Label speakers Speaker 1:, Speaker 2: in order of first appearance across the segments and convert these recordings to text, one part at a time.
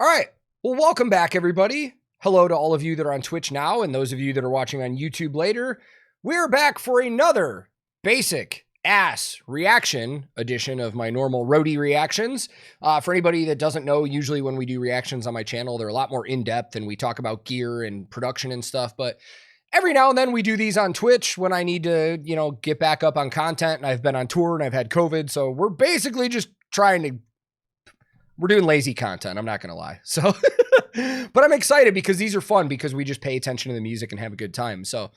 Speaker 1: All right. Well, welcome back, everybody. Hello to all of you that are on Twitch now and those of you that are watching on YouTube later. We're back for another basic ass reaction edition of my normal Roadie reactions. For anybody that doesn't know, usually when we do reactions on my channel, they're a lot more in-depth and we talk about gear and production and stuff. But every now and then we do these on Twitch when I need to, get back up on content. And I've been on tour and I've had COVID. So we're basically just we're doing lazy content. I'm not going to lie. So, but I'm excited because these are fun because we just pay attention to the music and have a good time. So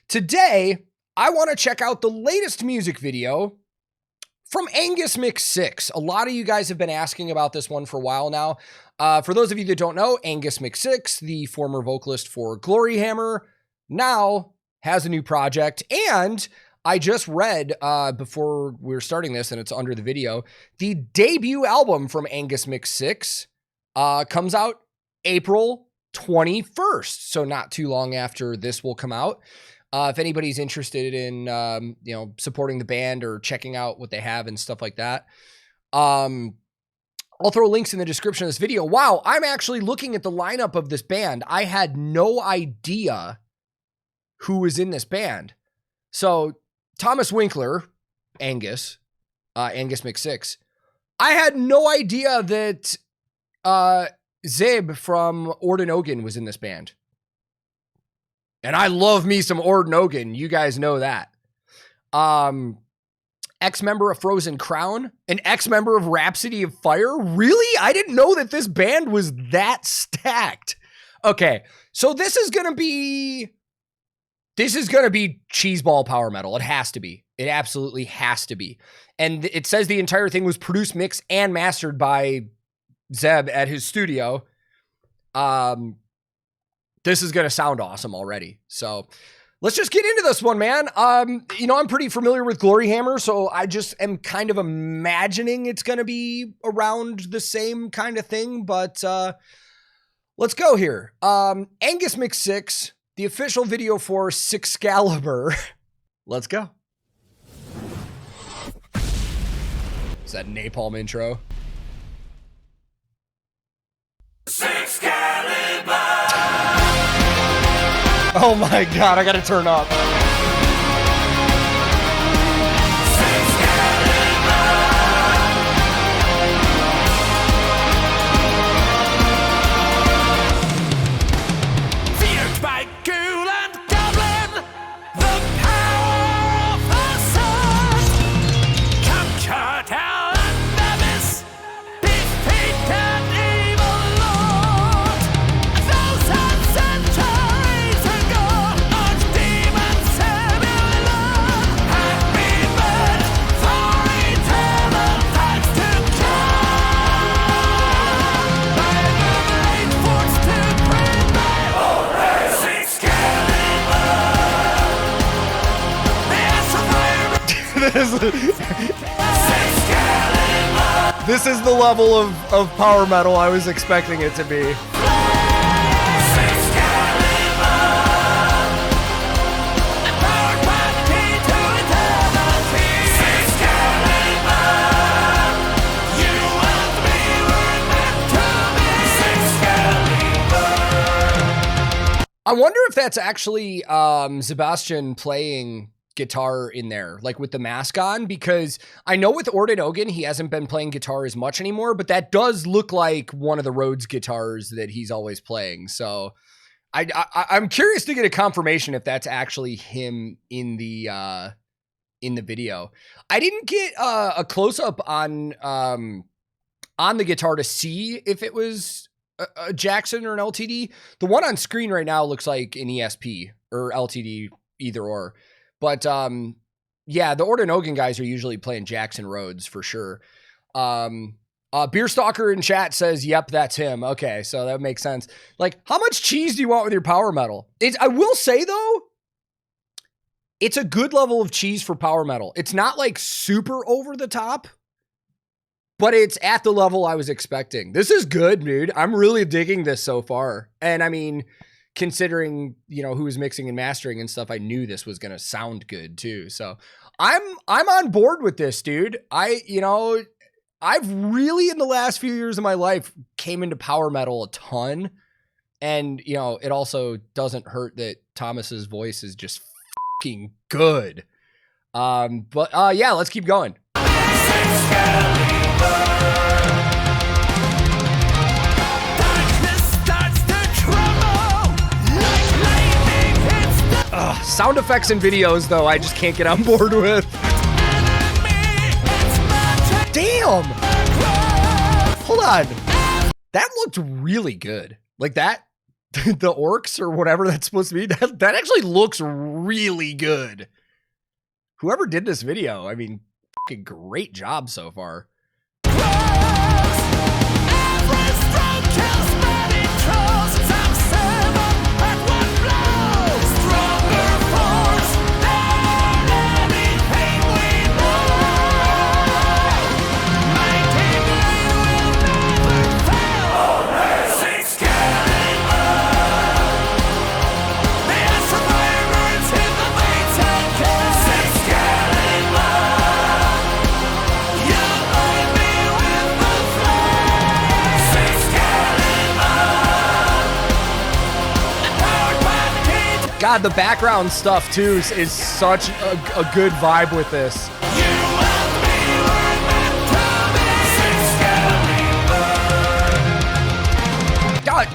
Speaker 1: today I want to check out the latest music video from Angus McSix. A lot of you guys have been asking about this one for a while now. For those of you that don't know, Angus McSix, the former vocalist for Gloryhammer, now has a new project. And I just read before we were starting this, and it's under the video, the debut album from Angus McSix comes out April 21st. So not too long after this will come out. If anybody's interested in, supporting the band or checking out what they have and stuff like that, I'll throw links in the description of this video. Wow, I'm actually looking at the lineup of this band. I had no idea who was in this band. So Thomas Winkler, Angus McSix. I had no idea that Zeb from Orden Ogan was in this band. And I love me some Orden Ogan. You guys know that. Ex-member of Frozen Crown, an ex-member of Rhapsody of Fire. Really? I didn't know that this band was that stacked. Okay, so this is going to be cheeseball power metal. It has to be. It absolutely has to be. And it says the entire thing was produced, mixed, and mastered by Zeb at his studio. This is going to sound awesome already. So let's just get into this one, man. I'm pretty familiar with Gloryhammer, so I just am kind of imagining it's going to be around the same kind of thing. But let's go here. Angus McSix, the official video for Sixcalibur. Let's go. Is that Napalm intro? Sixcalibur! Oh my God, I gotta turn up. This is the level of power metal I was expecting it to be. I wonder if that's actually Sebastian playing guitar in there, like with the mask on, because I know with Orden Ogan, he hasn't been playing guitar as much anymore, but that does look like one of the Rhodes guitars that he's always playing. So I'm curious to get a confirmation if that's actually him in the video. I didn't get a close up on the guitar to see if it was a Jackson or an LTD. The one on screen right now looks like an ESP or LTD, either or. But yeah, the Orden Ogan guys are usually playing Jackson Rhodes for sure. Beer Stalker in chat says, yep, that's him. Okay, so that makes sense. Like, how much cheese do you want with your power metal? I will say, though, it's a good level of cheese for power metal. It's not like super over the top, but it's at the level I was expecting. This is good, dude. I'm really digging this so far. And I mean, considering, who was mixing and mastering and stuff, I knew this was going to sound good too. So I'm on board with this, dude. I've really, in the last few years of my life, came into power metal a ton. And, you know, it also doesn't hurt that Thomas's voice is just fucking good. But yeah, let's keep going. Sound effects and videos, though, I just can't get on board with. Damn! Hold on. That looked really good. Like that, the orcs or whatever that's supposed to be, that actually looks really good. Whoever did this video, I mean, fucking great job so far. God, the background stuff too is such a good vibe with this. God.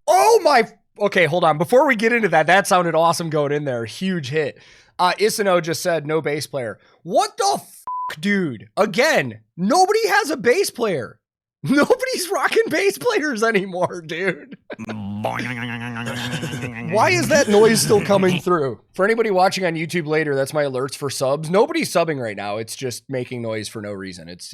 Speaker 1: Oh my. Okay, hold on. Before we get into that, that sounded awesome going in there. Huge hit. Isano just said no bass player. What the fuck, dude? Again, nobody has a bass player. Nobody's rocking bass players anymore, dude. Why is that noise still coming through? For anybody watching on YouTube later, that's my alerts for subs. Nobody's subbing right now. It's just making noise for no reason. It's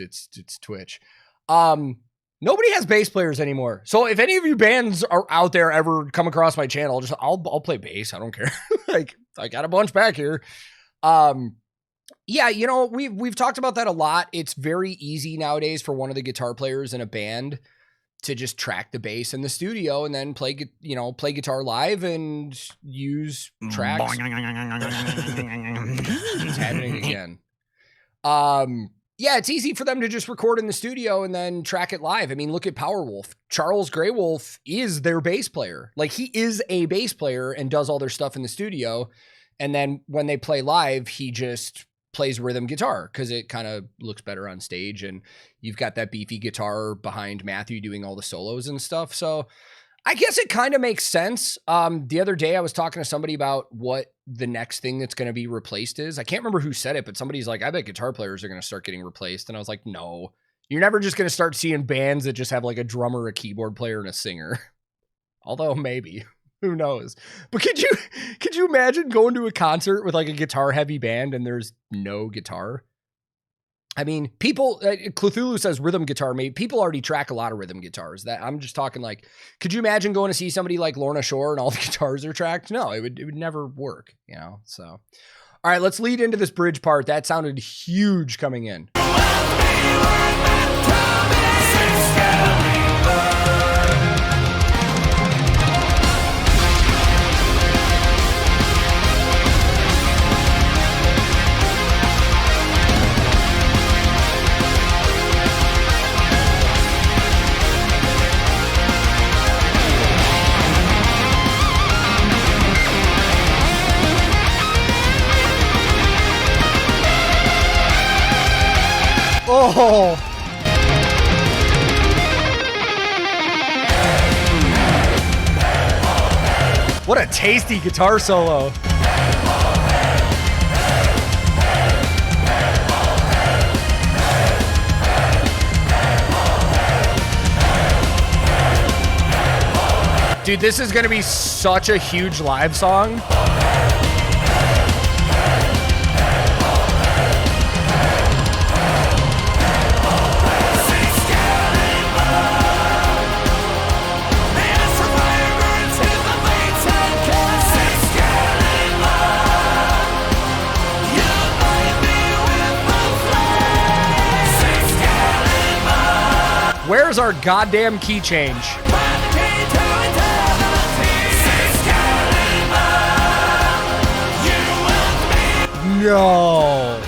Speaker 1: Twitch. Nobody has bass players anymore. So if any of you bands are out there ever come across my channel, I'll play bass. I don't care. Like, I got a bunch back here. Yeah, you know, we've talked about that a lot. It's very easy nowadays for one of the guitar players in a band to just track the bass in the studio and then play guitar live and use tracks. It's happening again. Yeah, it's easy for them to just record in the studio and then track it live. I mean, look at Powerwolf. Charles Greywolf is their bass player. Like, he is a bass player and does all their stuff in the studio. And then when they play live, he just plays rhythm guitar because it kind of looks better on stage, and you've got that beefy guitar behind Matthew doing all the solos and stuff. So I guess it kind of makes sense. The other day I was talking to somebody about what the next thing that's going to be replaced is. I can't remember who said it, but somebody's like, I bet guitar players are going to start getting replaced. And I was like, no, you're never just going to start seeing bands that just have like a drummer, a keyboard player, and a singer. Although maybe. Who knows? But could you imagine going to a concert with like a guitar heavy band and there's no guitar? I mean, people, Cthulhu says rhythm guitar, maybe people already track a lot of rhythm guitars. That I'm just talking like, could you imagine going to see somebody like Lorna Shore and all the guitars are tracked? No, it would never work, you know? So, all right, let's lead into this bridge part. That sounded huge coming in. Oh! What a tasty guitar solo. Dude, this is going to be such a huge live song. Where's our goddamn key change? No.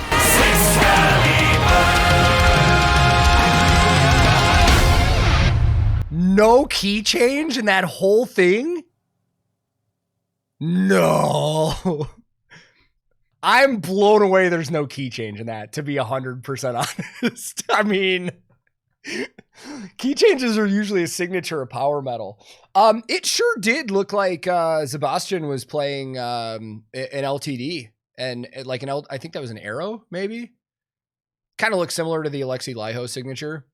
Speaker 1: No key change in that whole thing? No. I'm blown away there's no key change in that, to be 100% honest. I mean, key changes are usually a signature of power metal. It sure did look like Sebastian was playing an LTD and like I think that was an Arrow, maybe. Kind of looks similar to the Alexi Laiho signature.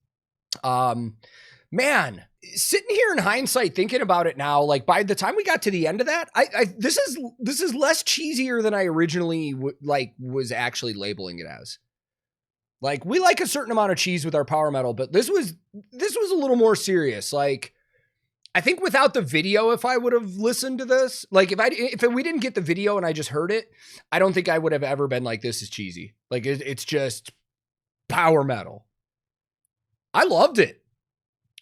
Speaker 1: Man, sitting here in hindsight, thinking about it now, like by the time we got to the end of that, this is less cheesier than I originally was actually labeling it as. Like, we like a certain amount of cheese with our power metal, but this was a little more serious. Like, I think without the video, if I would have listened to this, like if we didn't get the video and I just heard it, I don't think I would have ever been like, this is cheesy. Like, it's just power metal. I loved it.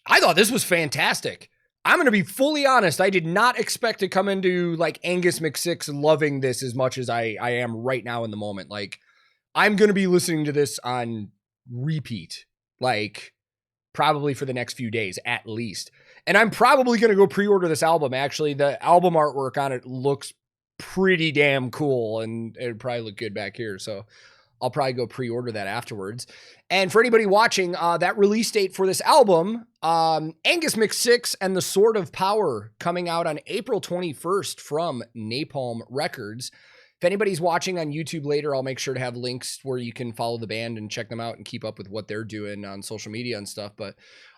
Speaker 1: I thought this was fantastic. I'm going to be fully honest. I did not expect to come into like Angus McSix loving this as much as I am right now in the moment. Like, I'm going to be listening to this on repeat, like probably for the next few days at least. And I'm probably going to go pre-order this album. Actually, the album artwork on it looks pretty damn cool, and it'd probably look good back here. So I'll probably go pre-order that afterwards. And for anybody watching, that release date for this album, Angus McSix and the Sword of Power, coming out on April 21st from Napalm Records. If anybody's watching on YouTube later, I'll make sure to have links where you can follow the band and check them out and keep up with what they're doing on social media and stuff. But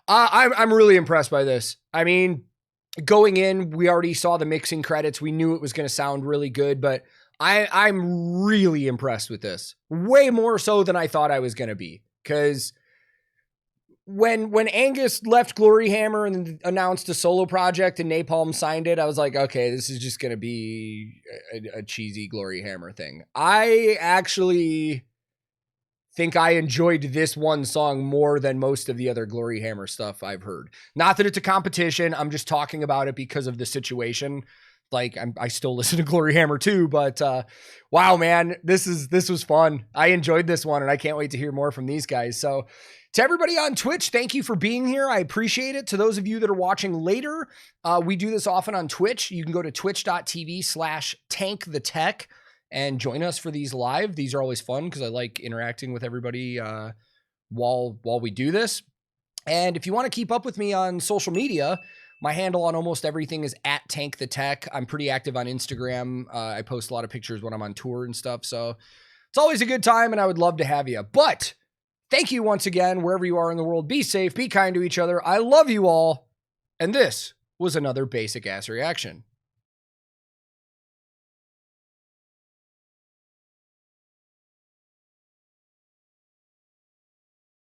Speaker 1: I'm really impressed by this. I mean, going in, we already saw the mixing credits. We knew it was going to sound really good, but I'm really impressed with this. Way more so than I thought I was going to be. Because when Angus left Gloryhammer and announced a solo project and Napalm signed it, I was like, okay, this is just going to be a cheesy Gloryhammer thing. I actually think I enjoyed this one song more than most of the other Gloryhammer stuff I've heard. Not that it's a competition. I'm just talking about it because of the situation. Like, I still listen to Gloryhammer too, but wow, man, this was fun. I enjoyed this one, and I can't wait to hear more from these guys. So to everybody on Twitch, thank you for being here. I appreciate it. To those of you that are watching later, we do this often on Twitch. You can go to twitch.tv/TankTheTech and join us for these live. These are always fun because I like interacting with everybody while we do this. And if you want to keep up with me on social media, my handle on almost everything is @TankTheTech. I'm pretty active on Instagram. I post a lot of pictures when I'm on tour and stuff. So it's always a good time, and I would love to have you. But thank you once again, wherever you are in the world. Be safe, be kind to each other. I love you all. And this was another basic ass reaction.